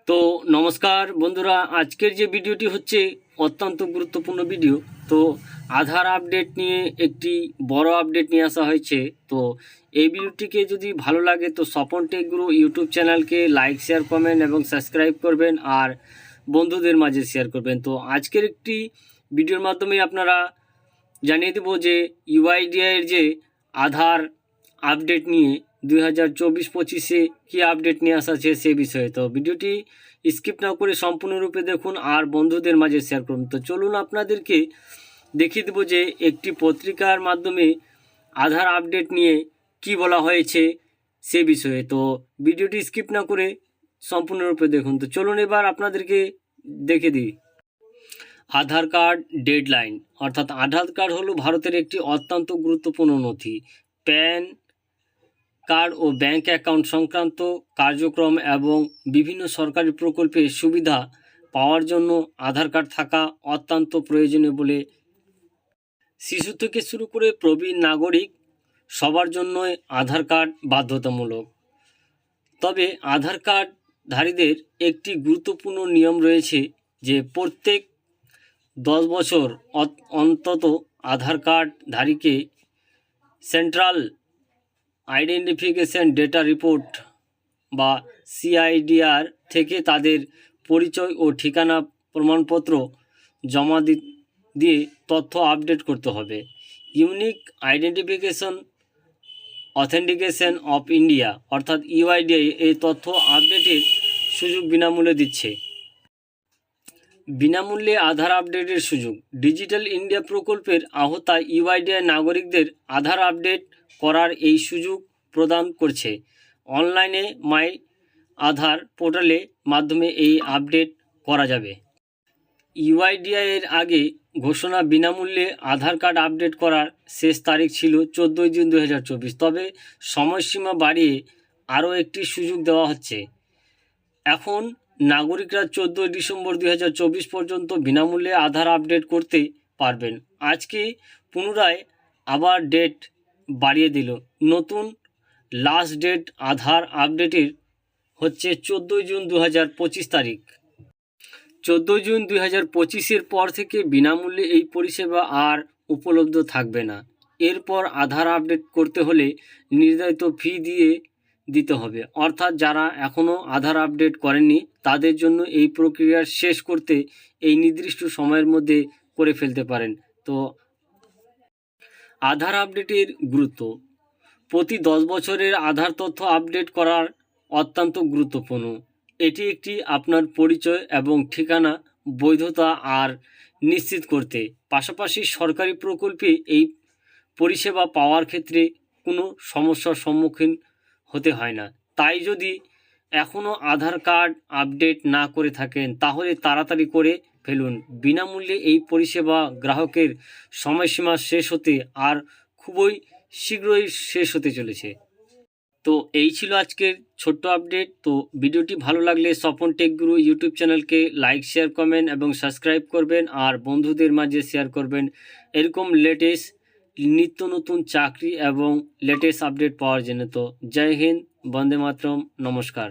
তো নমস্কার বন্ধুরা, আজকের যে ভিডিওটি হচ্ছে অত্যন্ত গুরুত্বপূর্ণ ভিডিও। তো আধার আপডেট নিয়ে একটি বড় আপডেট নিয়ে আসা হয়েছে। তো এই ভিডিওটিকে যদি ভালো লাগে তো স্বপন টেক গুরু ইউটিউব চ্যানেলকে লাইক, শেয়ার, কমেন্ট এবং সাবস্ক্রাইব করবেন আর বন্ধুদের মাঝে শেয়ার করবেন। তো আজকের একটি ভিডিওর মাধ্যমে আপনারা জানিয়ে দেব যে ইউআইডিআইয়ের যে আধার আপডেট নিয়ে 2024-25 কী আপডেট নিয়ে আসা আছে সে বিষয়ে। তো ভিডিওটি স্কিপ না করে সম্পূর্ণরূপে দেখুন আর বন্ধুদের মাঝে শেয়ার করুন। তো চলুন আপনাদেরকে দেখিয়ে দেবো যে একটি পত্রিকার মাধ্যমে আধার আপডেট নিয়ে কি বলা হয়েছে সে বিষয়ে। তো ভিডিওটি স্কিপ না করে সম্পূর্ণরূপে দেখুন। তো চলুন এবার আপনাদেরকে দেখে দিই। আধার কার্ড ডেডলাইন, অর্থাৎ আধার কার্ড হলো ভারতের একটি অত্যন্ত গুরুত্বপূর্ণ নথি। প্যান কার্ড ও ব্যাংক অ্যাকাউন্ট সংক্রান্ত কার্যক্রম এবং বিভিন্ন সরকারি প্রকল্পের সুবিধা পাওয়ার জন্য আধার কার্ড থাকা অত্যন্ত প্রয়োজনীয় বলে শিশু থেকে শুরু করে প্রবীণ নাগরিক সবার জন্যই আধার কার্ড বাধ্যতামূলক। তবে আধার কার্ডধারীদের একটি গুরুত্বপূর্ণ নিয়ম রয়েছে যে প্রত্যেক 10 বছর অন্তত আধার কার্ডধারীকে সেন্ট্রাল আইডেন্টিফিকেশন ডেটা রিপোর্ট বা সিআইডিআর থেকে তাদের পরিচয় ও ঠিকানা প্রমাণপত্র জমা দিয়ে তথ্য আপডেট করতে হবে। Unique identification authentication of India অর্থাৎ ইউআইডিআই এই তথ্য আপডেটের সুযোগ বিনামূল্যে দিচ্ছে। বিনামূল্যে আধার আপডেটের সুযোগ। ডিজিটাল ইন্ডিয়া প্রকল্পের আওতায় ইউআইডিআই নাগরিকদের আধার আপডেট করার এই সুযোগ প্রদান করছে। অনলাইনে মাই আধার পোর্টালের মাধ্যমে এই আপডেট করা যাবে। ইউআইডিআই এর আগে ঘোষণা বিনামূল্যে আধার কার্ড আপডেট করার শেষ তারিখ ছিল 14 জুন 2024। তবে সময়সীমা বাড়িয়ে আরও একটি সুযোগ দেওয়া হচ্ছে। এখন নাগরিকরা 14 ডিসেম্বর 2024 পর্যন্ত বিনামূল্যে আধার আপডেট করতে পারবেন। আজকে পুনরায় আবার ডেট বাড়িয়ে দিল। নতুন লাস্ট ডেট আধার আপডেটের হচ্ছে 14 জুন 2025 তারিখ। 14 জুন 2025-এর পর থেকে বিনামূল্যে এই পরিষেবা আর উপলব্ধ থাকবে না। এরপর আধার আপডেট করতে হলে নির্ধারিত ফি দিতে হবে। অর্থাৎ যারা এখনও আধার আপডেট করেননি তাদের জন্য এই প্রক্রিয়া শেষ করতে এই নির্দিষ্ট সময়ের মধ্যে করে ফেলতে পারেন। তো আধার আপডেটের গুরুত্ব। প্রতি 10 বছরের আধার তথ্য আপডেট করার অত্যন্ত গুরুত্বপূর্ণ। এটি একটি আপনার পরিচয় এবং ঠিকানা বৈধতা আর নিশ্চিত করতে, পাশাপাশি সরকারি প্রকল্পে এই পরিষেবা পাওয়ার ক্ষেত্রে কোনো সমস্যার সম্মুখীন হতে হয় না। তাই যদি এখনও আধার কার্ড আপডেট না করে থাকেন তাহলে তাড়াতাড়ি করে ফেলুন। বিনামূল্যে এই পরিষেবা গ্রাহকের সময়সীমা শেষ হতে আর খুবই শীঘ্রই শেষ হতে চলেছে। তো এই ছিল আজকের ছোট্ট আপডেট। তো ভিডিওটি ভালো লাগলে স্বপন টেক গুরু ইউটিউব চ্যানেলকে লাইক, শেয়ার, কমেন্ট এবং সাবস্ক্রাইব করবেন আর বন্ধুদের মাঝে শেয়ার করবেন। এরকম লেটেস্ট নিত্য নতুন চাকরি এবং লেটেস্ট আপডেট পাওয়ার জন্য। তো জয় হিন্দ, বন্দে মাতরম, নমস্কার।